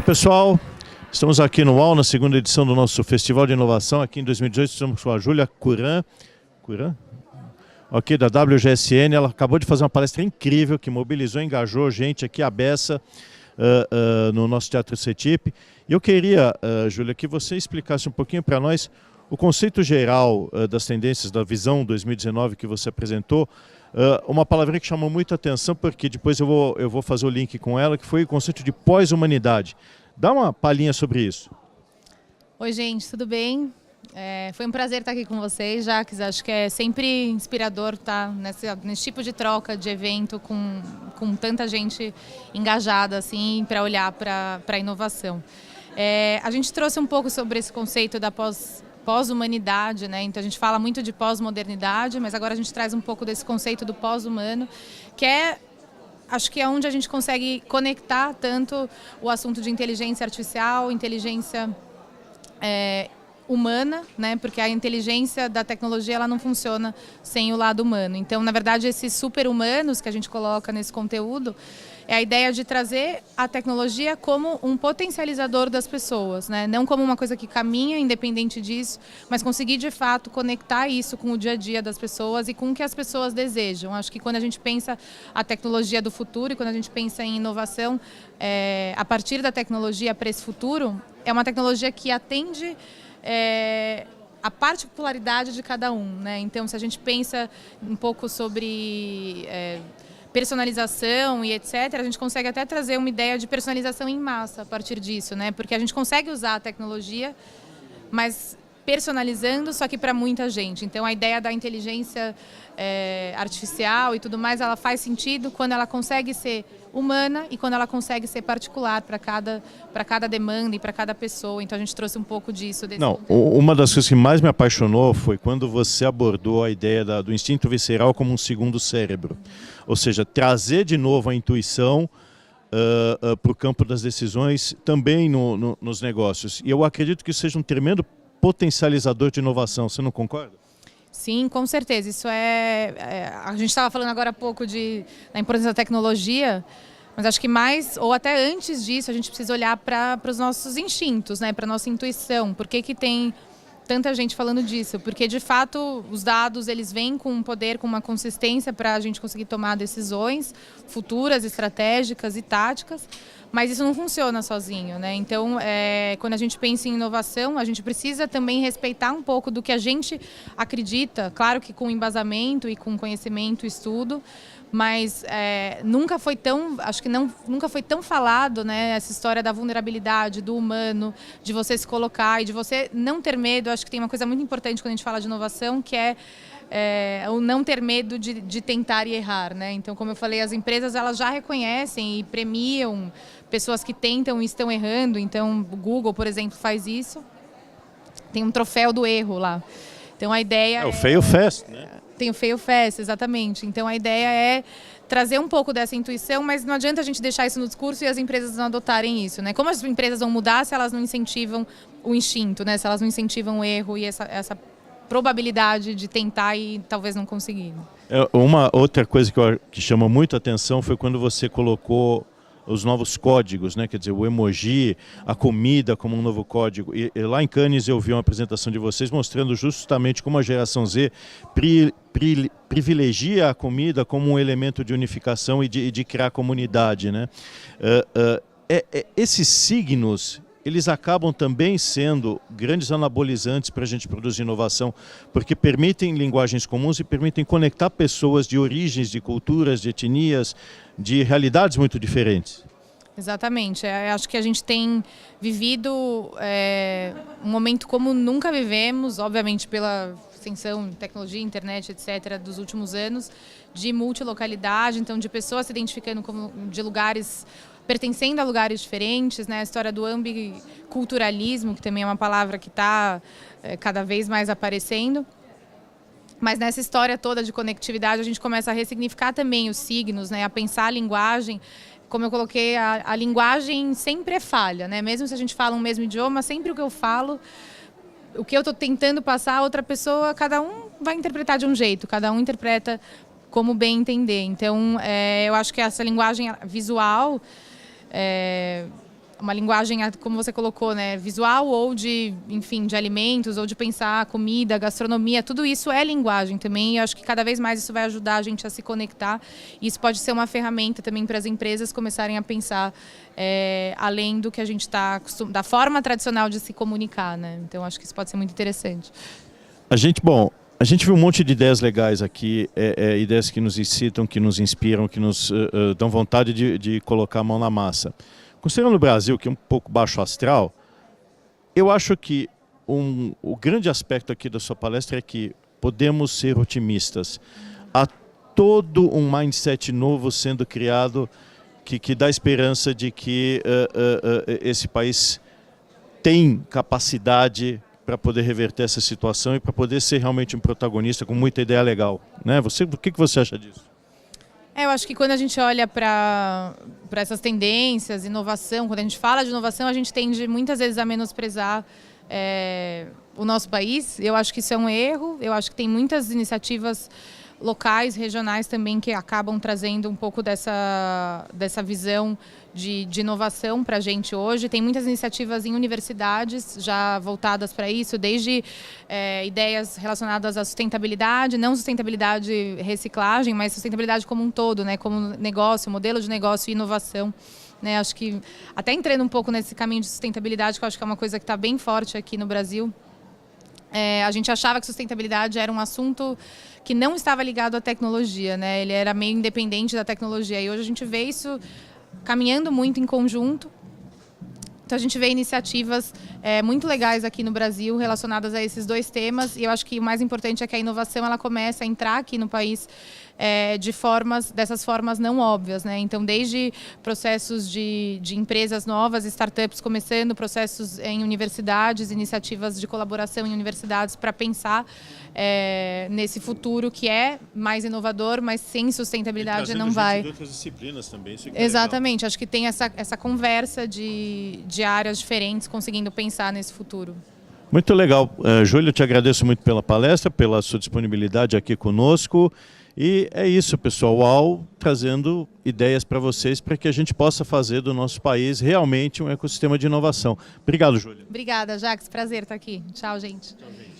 pessoal, estamos aqui no UOL, na segunda edição do nosso Festival de Inovação. Aqui em 2018 estamos com a Júlia Curan, aqui da WGSN. Ela acabou de fazer uma palestra incrível que mobilizou, engajou gente aqui à beça no nosso Teatro CETIP. E eu queria, Júlia, que você explicasse um pouquinho para nós o conceito geral das tendências da Visão 2019 que você apresentou. Uma palavra que chamou muita atenção, porque depois eu vou fazer o link com ela, que foi o conceito de pós-humanidade. Dá uma palhinha sobre isso. Oi, gente, tudo bem? Foi um prazer estar aqui com vocês, Jacques. Acho que é sempre inspirador estar nesse tipo de troca, de evento, com tanta gente engajada assim, para olhar para a inovação. A gente trouxe um pouco sobre esse conceito da pós-humanidade, né? Então a gente fala muito de pós-modernidade, mas agora a gente traz um pouco desse conceito do pós-humano, que acho que é onde a gente consegue conectar tanto o assunto de inteligência artificial, inteligência humana, né? Porque a inteligência da tecnologia ela não funciona sem o lado humano. Então, na verdade, esses super-humanos que a gente coloca nesse conteúdo é a ideia de trazer a tecnologia como um potencializador das pessoas, né? Não como uma coisa que caminha independente disso, mas conseguir de fato conectar isso com o dia a dia das pessoas e com o que as pessoas desejam. Acho que quando a gente pensa a tecnologia do futuro e quando a gente pensa em inovação, a partir da tecnologia para esse futuro, é uma tecnologia que atende a particularidade de cada um, né? Então, se a gente pensa um pouco sobre personalização e etc., a gente consegue até trazer uma ideia de personalização em massa a partir disso, né? Porque a gente consegue usar a tecnologia, mas personalizando, só que para muita gente. Então, a ideia da inteligência artificial e tudo mais, ela faz sentido quando ela consegue ser humana e quando ela consegue ser particular para cada demanda e para cada pessoa. Então a gente trouxe um pouco disso. Uma das coisas que mais me apaixonou foi quando você abordou a ideia do instinto visceral como um segundo cérebro. Ou seja, trazer de novo a intuição para o campo das decisões também nos negócios. E eu acredito que isso seja um tremendo potencializador de inovação. Você não concorda? Sim, com certeza. Isso a gente estava falando agora há pouco da importância da tecnologia, mas acho que mais, ou até antes disso, a gente precisa olhar para os nossos instintos, né? Para a nossa intuição. Por que tem tanta gente falando disso? Porque, de fato, os dados eles vêm com um poder, com uma consistência para a gente conseguir tomar decisões futuras, estratégicas e táticas, mas isso não funciona sozinho, né? Então, quando a gente pensa em inovação, a gente precisa também respeitar um pouco do que a gente acredita, claro que com embasamento e com conhecimento e estudo, mas nunca foi tão falado, né, essa história da vulnerabilidade, do humano, de você se colocar e de você não ter medo. Acho que tem uma coisa muito importante quando a gente fala de inovação, que é o não ter medo de tentar e errar, né? Então, como eu falei, as empresas elas já reconhecem e premiam pessoas que tentam e estão errando. Então, o Google, por exemplo, faz isso. Tem um troféu do erro lá. Então, a ideia o Fail Fast, né? Tem o Fail Fast, exatamente. Então, a ideia é trazer um pouco dessa intuição, mas não adianta a gente deixar isso no discurso e as empresas não adotarem isso, né? Como as empresas vão mudar se elas não incentivam o instinto, né? Se elas não incentivam o erro e essa probabilidade de tentar e talvez não conseguir. Uma outra coisa que chama muito a atenção foi quando você colocou os novos códigos, né? Quer dizer, o emoji, a comida como um novo código. E lá em Cannes eu vi uma apresentação de vocês mostrando justamente como a geração Z privilegia a comida como um elemento de unificação e de criar comunidade, né? Esses signos, eles acabam também sendo grandes anabolizantes para a gente produzir inovação, porque permitem linguagens comuns e permitem conectar pessoas de origens, de culturas, de etnias, de realidades muito diferentes. Exatamente. Acho que a gente tem vivido um momento como nunca vivemos, obviamente pela extensão de tecnologia, internet, etc., dos últimos anos, de multilocalidade, então de pessoas se identificando como de lugares, pertencendo a lugares diferentes, né? A história do ambiculturalismo, que também é uma palavra que está cada vez mais aparecendo. Mas nessa história toda de conectividade, a gente começa a ressignificar também os signos, né? A pensar a linguagem. Como eu coloquei, a linguagem sempre é falha, né? Mesmo se a gente fala um mesmo idioma, sempre o que eu falo, o que eu estou tentando passar a outra pessoa, cada um vai interpretar de um jeito, cada um interpreta como bem entender. Então, eu acho que essa linguagem visual uma linguagem, como você colocou, né, visual ou de, enfim, de alimentos, ou de pensar comida, gastronomia, tudo isso é linguagem também, e eu acho que cada vez mais isso vai ajudar a gente a se conectar, e isso pode ser uma ferramenta também para as empresas começarem a pensar além do que a gente está da forma tradicional de se comunicar, né? Então acho que isso pode ser muito interessante. A gente viu um monte de ideias legais aqui, ideias que nos excitam, que nos inspiram, que nos dão vontade de colocar a mão na massa. Considerando o Brasil, que é um pouco baixo astral, eu acho que o grande aspecto aqui da sua palestra é que podemos ser otimistas. Há todo um mindset novo sendo criado que dá esperança de que esse país tem capacidade para poder reverter essa situação e para poder ser realmente um protagonista com muita ideia legal, né? O que você acha disso? Eu acho que quando a gente olha para essas tendências, inovação, quando a gente fala de inovação, a gente tende muitas vezes a menosprezar o nosso país. Eu acho que isso é um erro. Eu acho que tem muitas iniciativas locais, regionais também, que acabam trazendo um pouco dessa visão de inovação para a gente hoje. Tem muitas iniciativas em universidades já voltadas para isso, desde ideias relacionadas à sustentabilidade, não sustentabilidade reciclagem, mas sustentabilidade como um todo, né, como negócio, modelo de negócio e inovação. Né, acho que até entrando um pouco nesse caminho de sustentabilidade, que eu acho que é uma coisa que está bem forte aqui no Brasil. A gente achava que sustentabilidade era um assunto que não estava ligado à tecnologia, né? Ele era meio independente da tecnologia. E hoje a gente vê isso caminhando muito em conjunto. Então a gente vê iniciativas muito legais aqui no Brasil relacionadas a esses dois temas. E eu acho que o mais importante é que a inovação ela comece a entrar aqui no país dessas formas não óbvias, né? Então, desde processos de empresas novas, startups começando, processos em universidades, iniciativas de colaboração em universidades para pensar nesse futuro que é mais inovador, mas sem sustentabilidade não vai. De outras disciplinas também, isso Exatamente, acho que tem essa conversa de áreas diferentes conseguindo pensar nesse futuro. Muito legal. Júlia, eu te agradeço muito pela palestra, pela sua disponibilidade aqui conosco. E é isso, pessoal. UAU trazendo ideias para vocês para que a gente possa fazer do nosso país realmente um ecossistema de inovação. Obrigado, Júlia. Obrigada, Jacques. Prazer estar aqui. Tchau, gente. Tchau, gente.